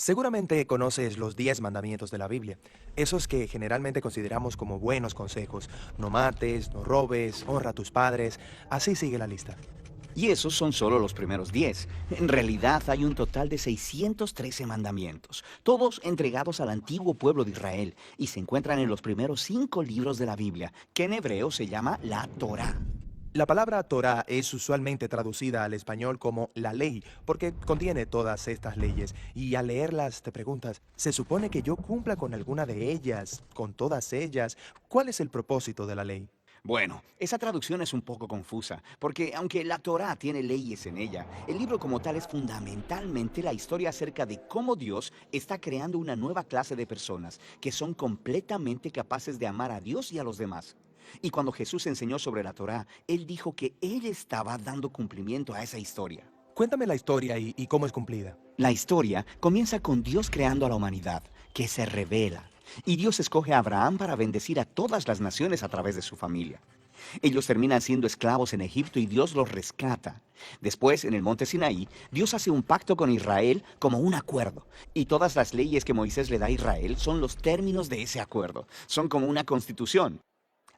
Seguramente conoces los 10 mandamientos de la Biblia, esos que generalmente consideramos como buenos consejos. No mates, no robes, honra a tus padres, así sigue la lista. Y esos son solo los primeros 10. En realidad hay un total de 613 mandamientos, todos entregados al antiguo pueblo de Israel, y se encuentran en los primeros 5 libros de la Biblia, que en hebreo se llama la Torá. La palabra Torah es usualmente traducida al español como la ley, porque contiene todas estas leyes, y al leerlas te preguntas, ¿se supone que yo cumpla con alguna de ellas, con todas ellas? ¿Cuál es el propósito de la ley? Bueno, esa traducción es un poco confusa, porque aunque la Torá tiene leyes en ella, el libro como tal es fundamentalmente la historia acerca de cómo Dios está creando una nueva clase de personas que son completamente capaces de amar a Dios y a los demás. Y cuando Jesús enseñó sobre la Torá, Él dijo que Él estaba dando cumplimiento a esa historia. Cuéntame la historia y cómo es cumplida. La historia comienza con Dios creando a la humanidad, que se revela. Y Dios escoge a Abraham para bendecir a todas las naciones a través de su familia. Ellos terminan siendo esclavos en Egipto y Dios los rescata. Después, en el monte Sinaí, Dios hace un pacto con Israel como un acuerdo. Y todas las leyes que Moisés le da a Israel son los términos de ese acuerdo. Son como una constitución.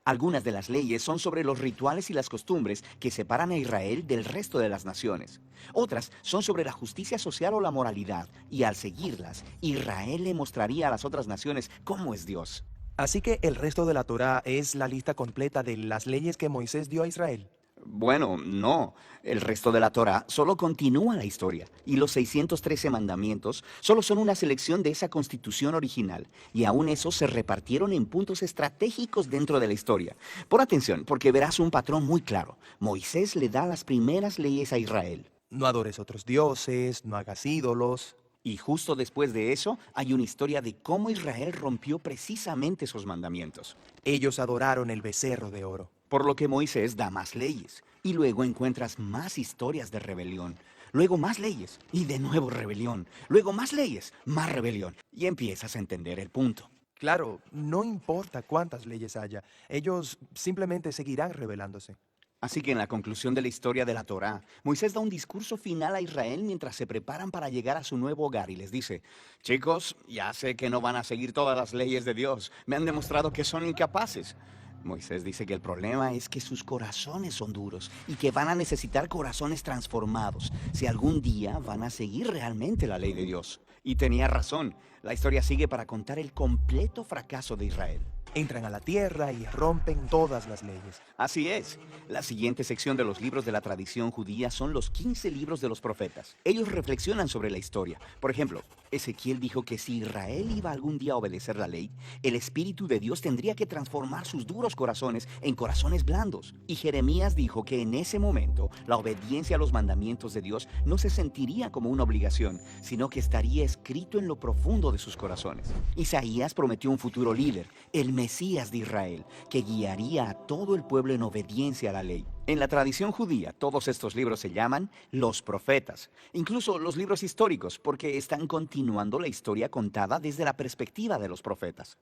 Algunas de las leyes son sobre los rituales y las costumbres que separan a Israel del resto de las naciones. Otras son sobre la justicia social o la moralidad, y al seguirlas, Israel le mostraría a las otras naciones cómo es Dios. Así que el resto de la Torá es la lista completa de las leyes que Moisés dio a Israel. Bueno, no. El resto de la Torá solo continúa la historia, y los 613 mandamientos solo son una selección de esa constitución original, y aún esos se repartieron en puntos estratégicos dentro de la historia. Por atención, porque verás un patrón muy claro. Moisés le da las primeras leyes a Israel, No adores otros dioses, no hagas ídolos. y justo después de eso hay una historia de cómo Israel rompió precisamente esos mandamientos. Ellos adoraron el becerro de oro. Por lo que Moisés da más leyes. Y luego encuentras más historias de rebelión. Luego más leyes. Y de nuevo rebelión. Luego más leyes. Más rebelión. Y empiezas a entender el punto. Claro, no importa cuántas leyes haya, ellos simplemente seguirán rebelándose. Así que en la conclusión de la historia de la Torá, Moisés da un discurso final a Israel mientras se preparan para llegar a su nuevo hogar y les dice, chicos, ya sé que no van a seguir todas las leyes de Dios. Me han demostrado que son incapaces. Moisés dice que el problema es que sus corazones son duros y que van a necesitar corazones transformados si algún día van a seguir realmente la ley de Dios. Y tenía razón, la historia sigue para contar el completo fracaso de Israel. Entran a la tierra y rompen todas las leyes. Así es. La siguiente sección de los libros de la tradición judía son los 15 libros de los profetas. Ellos reflexionan sobre la historia. Por ejemplo, Ezequiel dijo que si Israel iba algún día a obedecer la ley, el Espíritu de Dios tendría que transformar sus duros corazones en corazones blandos. Y Jeremías dijo que en ese momento la obediencia a los mandamientos de Dios no se sentiría como una obligación, sino que estaría escrito en lo profundo de sus corazones. Isaías prometió un futuro líder, el Mesías de Israel, que guiaría a todo el pueblo en obediencia a la ley. En la tradición judía, todos estos libros se llaman los profetas, incluso los libros históricos, porque están continuando la historia contada desde la perspectiva de los profetas.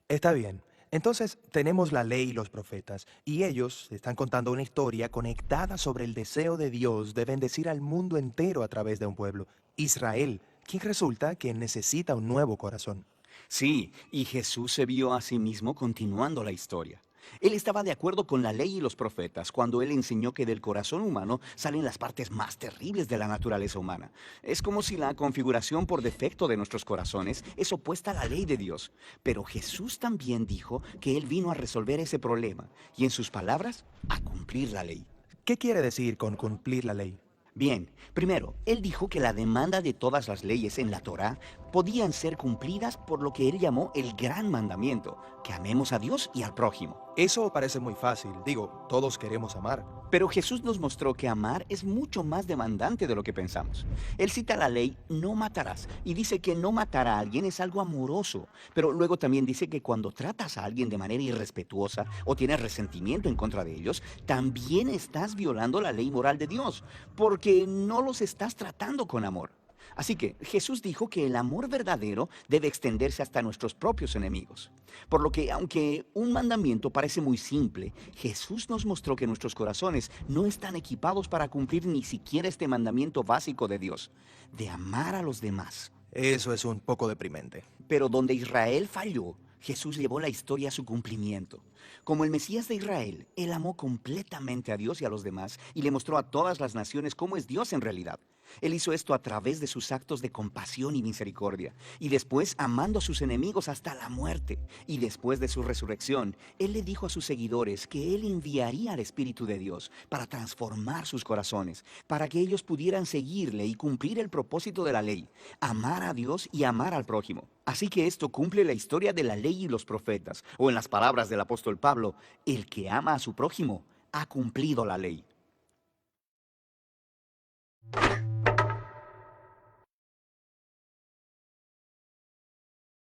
Está bien. Entonces tenemos la ley y los profetas, y ellos están contando una historia conectada sobre el deseo de Dios de bendecir al mundo entero a través de un pueblo, Israel, quien resulta que necesita un nuevo corazón. Sí, y Jesús se vio a sí mismo continuando la historia. Él estaba de acuerdo con la ley y los profetas cuando él enseñó que del corazón humano salen las partes más terribles de la naturaleza humana. Es como si la configuración por defecto de nuestros corazones es opuesta a la ley de Dios. Pero Jesús también dijo que él vino a resolver ese problema y en sus palabras, a cumplir la ley. ¿Qué quiere decir con cumplir la ley? Bien, primero, él dijo que la demanda de todas las leyes en la Torá podían ser cumplidas por lo que él llamó el gran mandamiento, que amemos a Dios y al prójimo. Eso parece muy fácil, digo, todos queremos amar. Pero Jesús nos mostró que amar es mucho más demandante de lo que pensamos. Él cita la ley, no matarás, y dice que no matar a alguien es algo amoroso, pero luego también dice que cuando tratas a alguien de manera irrespetuosa o tienes resentimiento en contra de ellos, también estás violando la ley moral de Dios, porque no los estás tratando con amor. Así que Jesús dijo que el amor verdadero debe extenderse hasta nuestros propios enemigos. Por lo que, aunque un mandamiento parece muy simple, Jesús nos mostró que nuestros corazones no están equipados para cumplir ni siquiera este mandamiento básico de Dios, de amar a los demás. Eso es un poco deprimente. Pero donde Israel falló, Jesús llevó la historia a su cumplimiento. Como el Mesías de Israel, él amó completamente a Dios y a los demás y le mostró a todas las naciones cómo es Dios en realidad. Él hizo esto a través de sus actos de compasión y misericordia, y después amando a sus enemigos hasta la muerte. Y después de su resurrección, él le dijo a sus seguidores que él enviaría al Espíritu de Dios para transformar sus corazones, para que ellos pudieran seguirle y cumplir el propósito de la ley, amar a Dios y amar al prójimo. Así que esto cumple la historia de la ley y los profetas, o en las palabras del apóstol Pablo, el que ama a su prójimo ha cumplido la ley.